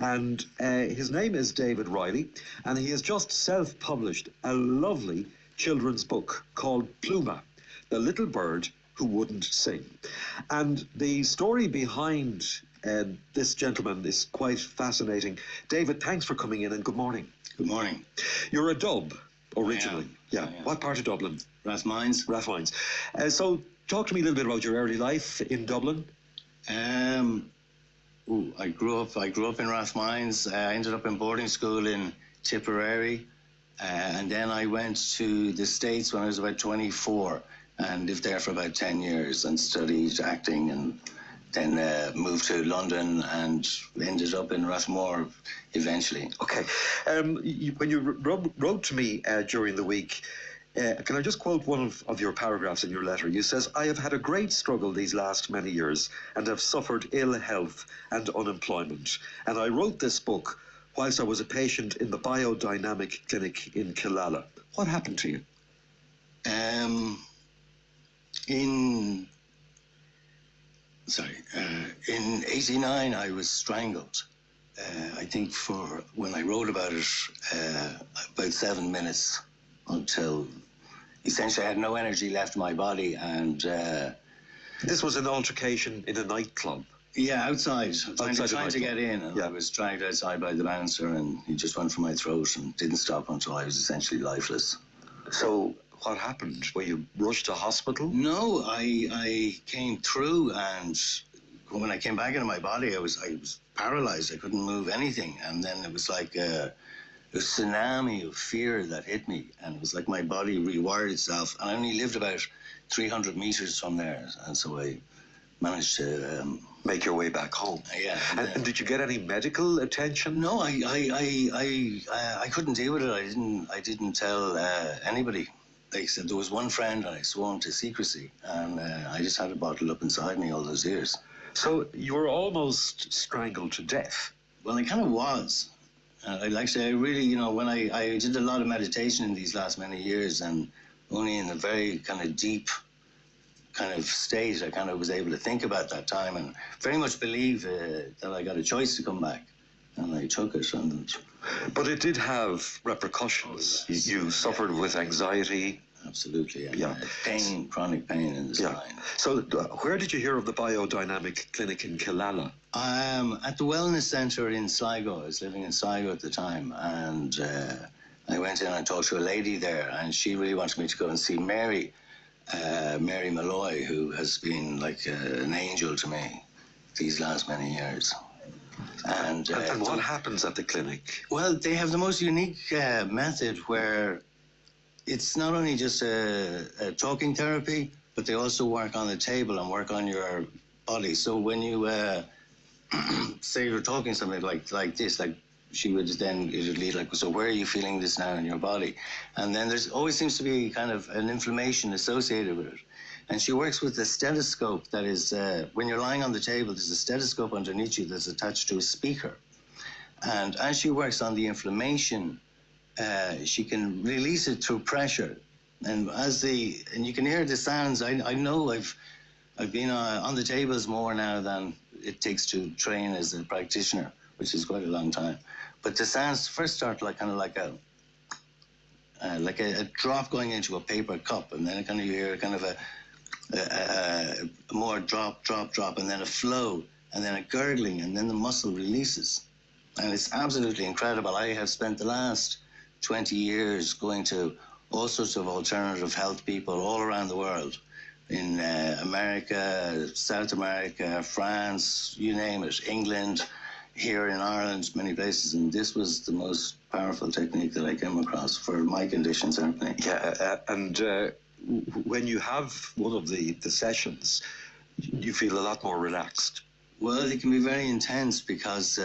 And his name is David Reilly, and he has just self-published a lovely children's book called Pluma, The Little Bird Who Wouldn't Sing. And the story behind this gentleman is quite fascinating. David, thanks for coming in, and good morning. Good morning. You're a Dub, originally. Yeah. What part of Dublin? Rathmines. Rathmines. So talk to me a little bit about your early life in Dublin. I grew up in Rathmines. I ended up in boarding school in Tipperary, and then I went to the States when I was about 24 and lived there for about 10 years and studied acting, and then moved to London and ended up in Rathmore eventually. Okay. When you wrote to me during the week, can I just quote one of your paragraphs in your letter? You says, "I have had a great struggle these last many years and have suffered ill health and unemployment. And I wrote this book whilst I was a patient in the biodynamic clinic in Killala." What happened to you? In '89, I was strangled. I think when I wrote about it, about 7 minutes, until essentially I had no energy left in my body. And this was an altercation in a nightclub? Yeah, outside. Trying to get in, and I was dragged outside by the bouncer, and he just went for my throat and didn't stop until I was essentially lifeless. So what happened? Were you rushed to hospital? No, I came through, and when I came back into my body, I was paralyzed. I couldn't move anything, and then it was like a tsunami of fear that hit me, and it was like my body rewired itself. And I only lived about 300 meters from there, and so I managed to make your way back home. Yeah. And did you get any medical attention? No, I couldn't deal with it. I didn't tell anybody. Like I said, there was one friend, and I swore him to secrecy, and I just had it bottled up inside me all those years. So you were almost strangled to death? Well, I kind of was. Like I say, I really, when I did a lot of meditation in these last many years, and only in a very kind of deep kind of state I kind of was able to think about that time, and very much believe that I got a choice to come back, and I took it. But it did have repercussions. You suffered with anxiety. Absolutely, yeah. Pain, chronic pain in the spine. So where did you hear of the biodynamic clinic in Killala? At the wellness centre in Sligo. I was living in Sligo at the time, and I went in and talked to a lady there, and she really wanted me to go and see Mary Malloy, who has been like an angel to me these last many years. And what happens at the clinic? Well, they have the most unique method where it's not only just a talking therapy, but they also work on the table and work on your body. So when you say you're talking something like this, like she would then, it would lead like, so where are you feeling this now in your body? And then there's always seems to be kind of an inflammation associated with it. And she works with a stethoscope that is, when you're lying on the table, there's a stethoscope underneath you that's attached to a speaker. And as she works on the inflammation, she can release it through pressure. And and you can hear the sounds. I know I've been on the tables more now than it takes to train as a practitioner, which is quite a long time. But the sounds first start like a drop going into a paper cup, and then you hear kind of a more drop, and then a flow, and then a gurgling, and then the muscle releases. And it's absolutely incredible. I have spent the last 20 years going to all sorts of alternative health people all around the world, in America, South America, France, you name it, England, here in Ireland, many places, and this was the most powerful technique that I came across for my condition, certainly. Yeah, and when you have one of the sessions, you feel a lot more relaxed. Well, it can be very intense because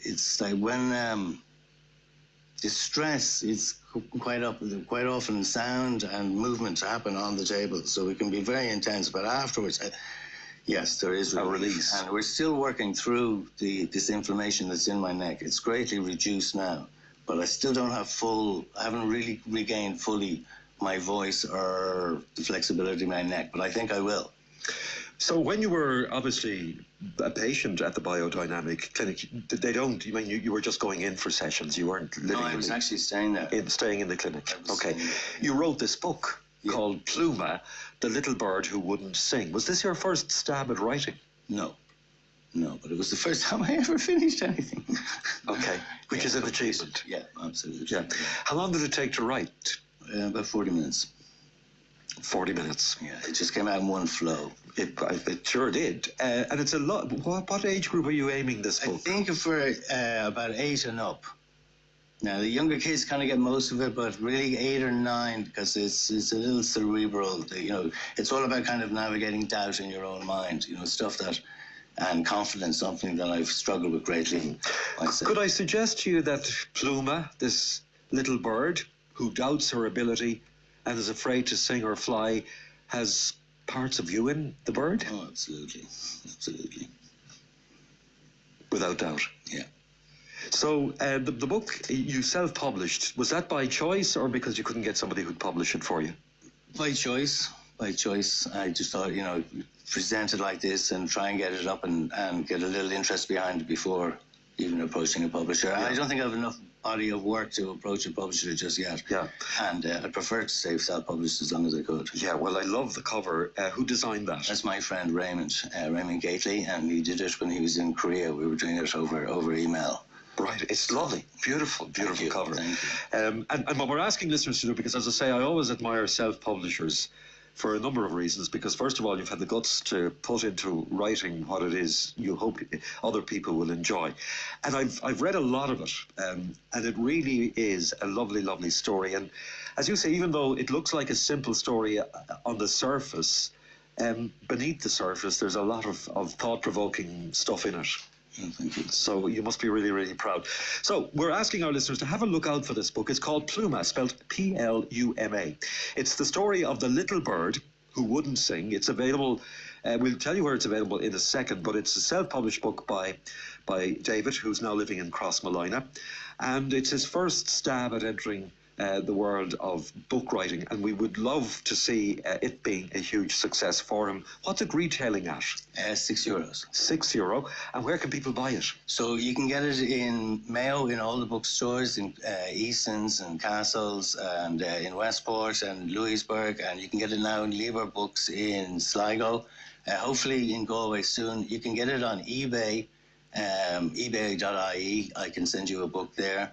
it's like when the stress is quite often sound and movement happen on the table, so it can be very intense. But afterwards, yes, there is a release, and we're still working through this inflammation that's in my neck. It's greatly reduced now, but I still don't have I haven't really regained fully my voice or the flexibility of my neck, but I think I will. So when you were obviously a patient at the biodynamic clinic, they don't, you mean you were just going in for sessions, you weren't living No, I was actually staying there. staying in the clinic. Okay. You wrote this book called Pluma, The Little Bird Who Wouldn't Sing. Was this your first stab at writing? No, but it was the first time I ever finished anything. Okay, which is an achievement. Yeah, absolutely. Yeah. How long did it take to write? About 40 minutes. 40 minutes. Yeah, it just came out in one flow. It sure did. And it's a lot. What age group are you aiming this book? I think for about 8 and up. Now, the younger kids kind of get most of it, but really 8 or 9, because it's a little cerebral. You know, it's all about kind of navigating doubt in your own mind, you know, stuff that, and confidence, something that I've struggled with greatly myself. Could I suggest to you that Pluma, this little bird who doubts her ability and is afraid to sing or fly, has parts of you in the bird? Oh, absolutely. Absolutely. Without doubt. Yeah. So the book you self-published, was that by choice or because you couldn't get somebody who'd publish it for you? By choice. By choice. I just thought, you know, present it like this and try and get it up and get a little interest behind it before even approaching a publisher. Yeah. I don't think I have enough body of work to approach a publisher just yet. Yeah. And I prefer to stay self-published as long as I could. Yeah, well, I love the cover. Who designed that? That's my friend Raymond Gately, and he did it when he was in Korea. We were doing it over email. Right, it's lovely. Beautiful cover. Thank you. And what we're asking listeners to do, because as I say, I always admire self-publishers for a number of reasons, because first of all, you've had the guts to put into writing what it is you hope other people will enjoy. And I've read a lot of it, and it really is a lovely, lovely story. And as you say, even though it looks like a simple story on the surface, beneath the surface, there's a lot of thought-provoking stuff in it. Oh, thank you. So you must be really, really proud. So we're asking our listeners to have a look out for this book. It's called Pluma, spelled Pluma. It's the story of the little bird who wouldn't sing. It's available, we'll tell you where it's available in a second, but it's a self-published book by David, who's now living in Crossmolina. And it's his first stab at entering the world of book writing, and we would love to see it being a huge success for him. What's it retailing at? €6. €6. And where can people buy it? So you can get it in Mayo, in all the bookstores, in Easton's and Castles, and in Westport and Louisburg, and you can get it now in Lieber Books in Sligo. Hopefully in Galway soon. You can get it on eBay, ebay.ie. I can send you a book there.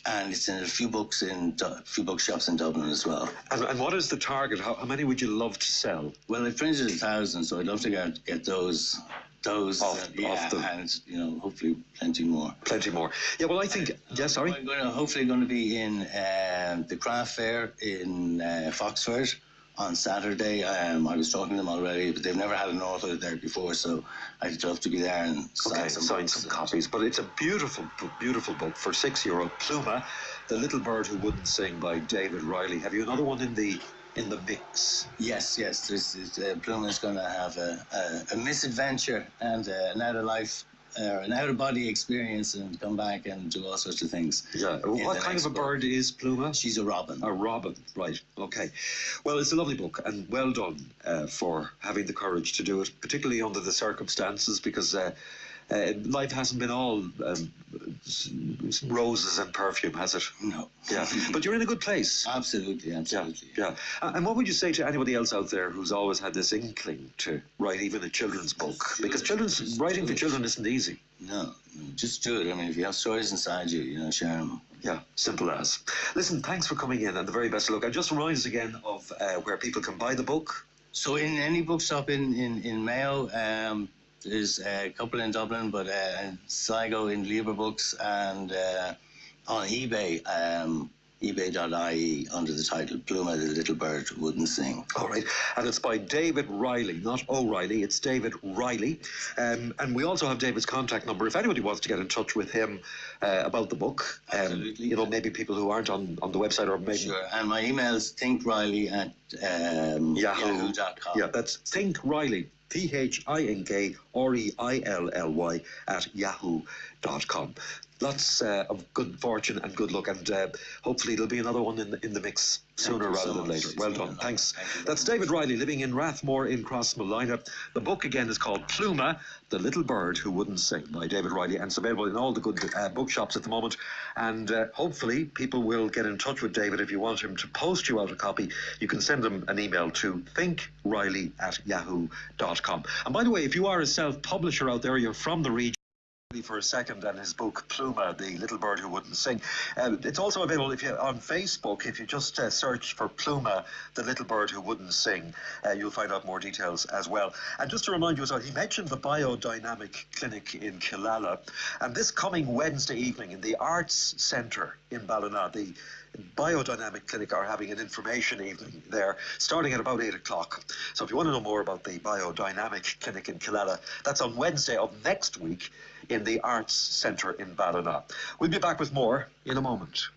And it's in a few books in a few bookshops in Dublin as well. And what is the target? How many would you love to sell? Well, I've printed 1,000, so I'd love to get those off and you know, hopefully plenty more. Plenty more. Yeah. Well, I think. Yes. Sorry. I'm hopefully going to be in the craft fair in Foxford on Saturday. I was talking to them already, but they've never had an author there before, so I'd love to be there and sign some copies. But it's a beautiful, beautiful book for €6. Pluma, The Little Bird Who Wouldn't Sing by David Reilly. Have you another one in the mix? Yes. Pluma is going to have a misadventure and an out-of-body experience and come back and do all sorts of things. Yeah. What kind of a bird is Pluma? She's a robin. A robin, right. Okay. Well, it's a lovely book, and well done for having the courage to do it, particularly under the circumstances, because life hasn't been all roses and perfume, has it? No. Yeah. But you're in a good place. Absolutely. Yeah. And what would you say to anybody else out there who's always had this inkling to write even a children's book? Because writing for children isn't easy. No, just do it. I mean, if you have stories inside you, you know, share them. Yeah, simple as. Listen, thanks for coming in, and the very best of luck. And just remind us again of where people can buy the book. So in any bookshop in Mayo, there's a couple in Dublin, but Sligo in Lieber Books, and on eBay, ebay.ie, under the title Pluma, the Little Bird Who Wouldn't Sing. All right. And it's by David Reilly, not O'Reilly. It's David Reilly. And we also have David's contact number if anybody wants to get in touch with him about the book. Absolutely. You know, maybe people who aren't on the website, or maybe... Sure. And my email is thinkreilly@yahoo.com. Yeah, that's thinkreilly, THINK Reilly at yahoo.com. Lots of good fortune and good luck, and hopefully there'll be another one in the mix sooner rather than later. Well done. Thanks. That's David Reilly, living in Rathmore in Crossmolina. The book again is called Pluma, The Little Bird Who Wouldn't Sing, by David Reilly, and it's available in all the good bookshops at the moment. And hopefully people will get in touch with David. If you want him to post you out a copy, you can send him an email to thinkreilly@yahoo.com. And by the way, if you are a self-publisher out there, you're from the region, for a second, and his book Pluma, The Little Bird Who Wouldn't Sing. It's also available if you on Facebook. If you just search for Pluma, The Little Bird Who Wouldn't Sing, you'll find out more details as well. And just to remind you as well, he mentioned the Biodynamic Clinic in Killala, and this coming Wednesday evening in the Arts Centre in Ballina, the Biodynamic Clinic are having an information evening there, starting at about 8 o'clock. So if you want to know more about the Biodynamic Clinic in Killala, that's on Wednesday of next week in the Arts Centre in Ballina. We'll be back with more in a moment.